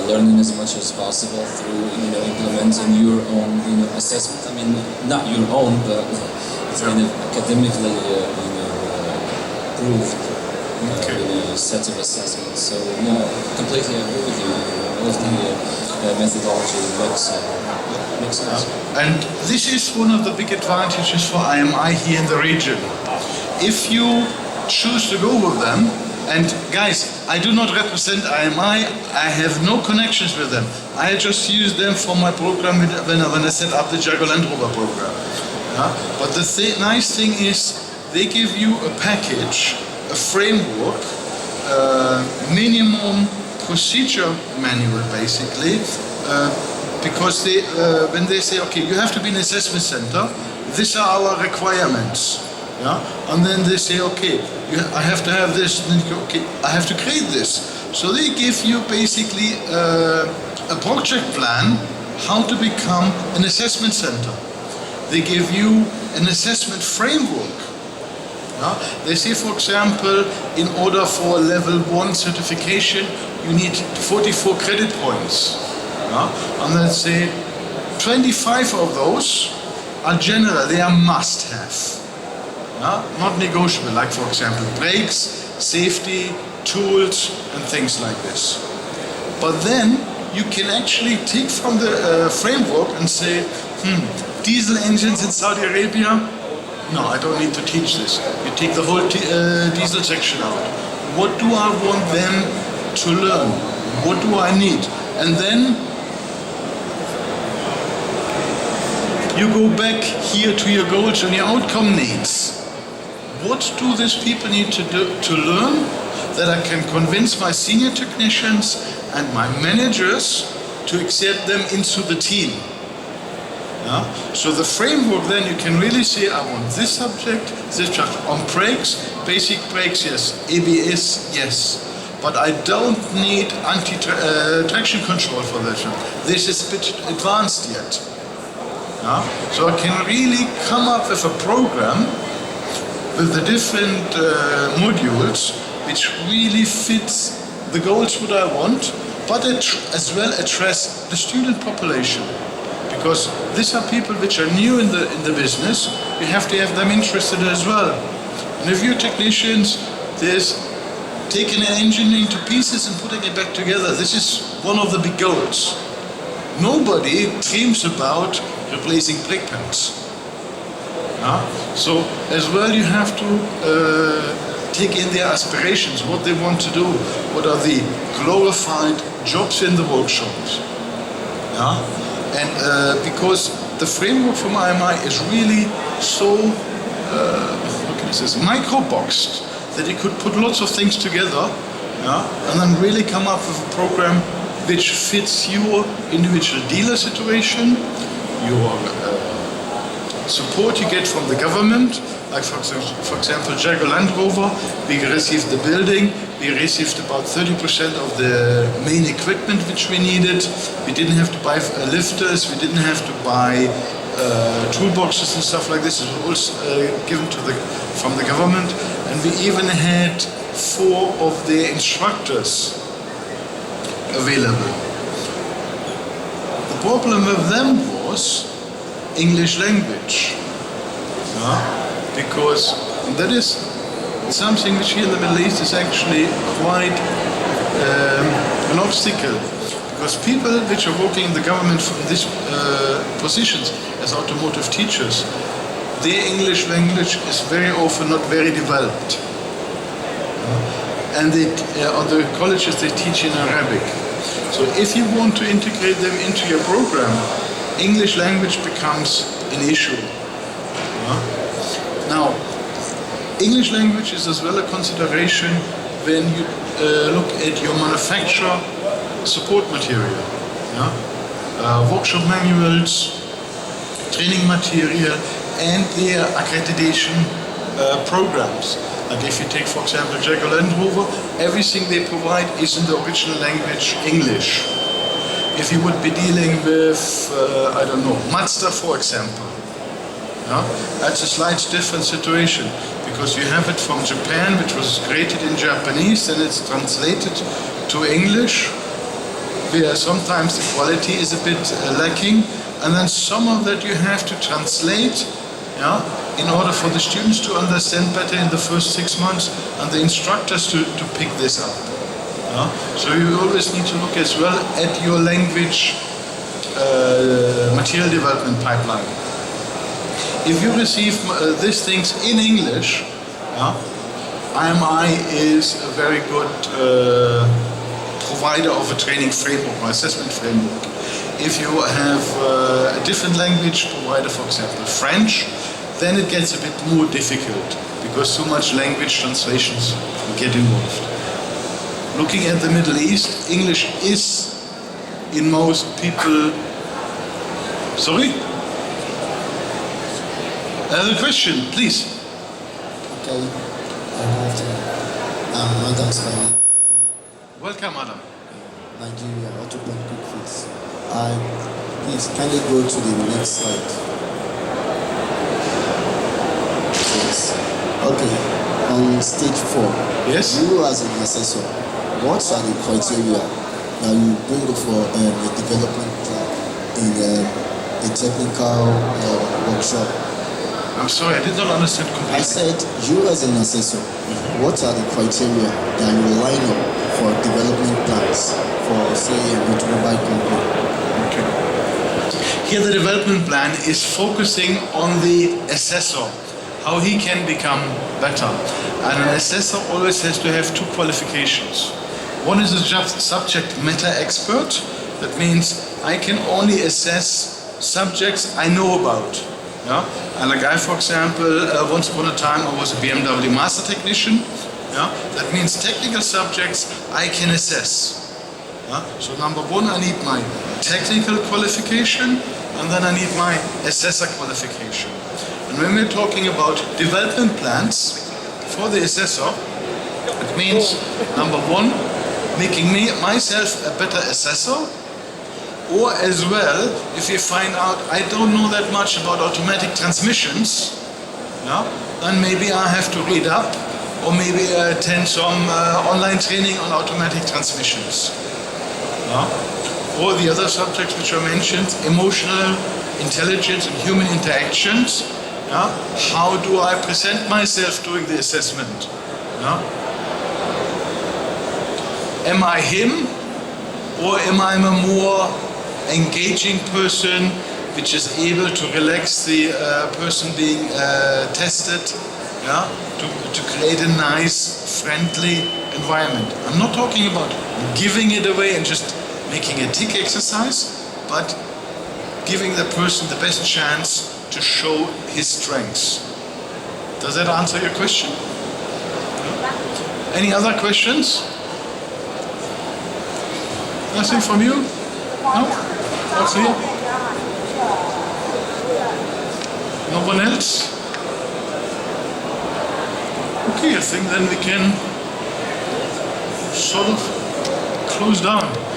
learning as much as possible through implementing your own assessment. I mean, not your own, but it's kind of academically proved set of assessments. So yeah, completely agree with you. All of the methodology makes sense. And this is one of the big advantages for IMI here in the region. If you choose to go with them, and guys, I do not represent IMI, I have no connections with them. I just use them for my program when I set up the Jaguar Land Rover program. But the nice thing is, they give you a package, a framework, minimum procedure manual basically, because they, when they say, okay, you have to be in an assessment center, these are our requirements. And then they say, okay, I have to have this, and then you go, okay, I have to create this. So they give you basically a project plan how to become an assessment center. They give you an assessment framework. They say, for example, in order for level 1 certification, you need 44 credit points. And then say 25 of those are general, they are must-have. Not negotiable, like for example brakes, safety, tools and things like this. But then you can actually take from the framework and say, diesel engines in Saudi Arabia, no, I don't need to teach this. You take the whole diesel section out. What do I want them to learn? What do I need? And then you go back here to your goals and your outcome needs. What do these people need to do to learn that I can convince my senior technicians and my managers to accept them into the team? So the framework, then you can really say, I want this subject, this subject. On brakes, basic brakes, yes. ABS, yes. But I don't need anti-traction control for that. This is a bit advanced yet. So I can really come up with a program with the different modules which really fits the goals what I want, but as well address the student population. Because these are people which are new in the business, you have to have them interested as well. And if you're technicians, there's taking an engine into pieces and putting it back together. This is one of the big goals. Nobody dreams about replacing brake pads. So as well you have to take in their aspirations, what they want to do, what are the glorified jobs in the workshops. And because the framework from IMI is really so, what can I say, micro-boxed, that you could put lots of things together, and then really come up with a program which fits your individual dealer situation, your support you get from the government, like for example Jaguar Land Rover, we received the building, we received about 30% of the main equipment which we needed. We didn't have to buy lifters, we didn't have to buy toolboxes and stuff like this. It was all given to from the government, and we even had 4 of the instructors available. The problem with them was English language, because that is something which here in the Middle East is actually quite an obstacle, because people which are working in the government from these positions as automotive teachers, their English language is very often not very developed, and they, on the colleges they teach in Arabic. So if you want to integrate them into your program, English language becomes an issue. Now, English language is as well a consideration when you look at your manufacturer support material. Workshop manuals, training material, and their accreditation programs. And if you take, for example, Jaguar Land Rover, everything they provide is in the original language, English. If you would be dealing with, I don't know, Mazda, for example, that's a slightly different situation, because you have it from Japan, which was created in Japanese, and it's translated to English, where sometimes the quality is a bit lacking, and then some of that you have to translate, yeah, in order for the students to understand better in the first 6 months, and the instructors to pick this up. Yeah? So you always need to look as well at your language material development pipeline. If you receive these things in English, yeah, IMI is a very good provider of a training framework or assessment framework. If you have a different language provider, for example French, then it gets a bit more difficult because too much language translations get involved. Looking at the Middle East, English is in most people... Sorry? Another question, please. Okay, Madam Sky. Welcome, Madam. Nigeria, Automechanika Academy. Please kindly go to the next slide. Yes. Okay, on stage 4. Yes. You as an assessor, what are the criteria that you bring for a development plan in a technical workshop? I'm sorry, I did not understand completely. I said, you as an assessor, what are the criteria that you line up for development plans for, say, an automobile company? Okay. Here the development plan is focusing on the assessor, how he can become better. And an assessor always has to have 2 qualifications. One is a subject matter expert. That means I can only assess subjects I know about. Yeah? And like I, for example, once upon a time I was a BMW master technician. Yeah? That means technical subjects I can assess. Yeah? So number 1, I need my technical qualification, and then I need my assessor qualification. And when we're talking about development plans for the assessor, it means number 1, making myself a better assessor. Or as well, if you find out I don't know that much about automatic transmissions, yeah, then maybe I have to read up or maybe attend some online training on automatic transmissions. Yeah. Or the other subjects which I mentioned, emotional intelligence and human interactions. Yeah. How do I present myself during the assessment? Yeah. Am I him, or am I a more engaging person which is able to relax the person being tested, yeah, to create a nice, friendly environment. I'm not talking about giving it away and just making a tick exercise, but giving the person the best chance to show his strengths. Does that answer your question? Any other questions? Nothing from you? No? All clear? No one else? Okay, I think then we can sort of close down.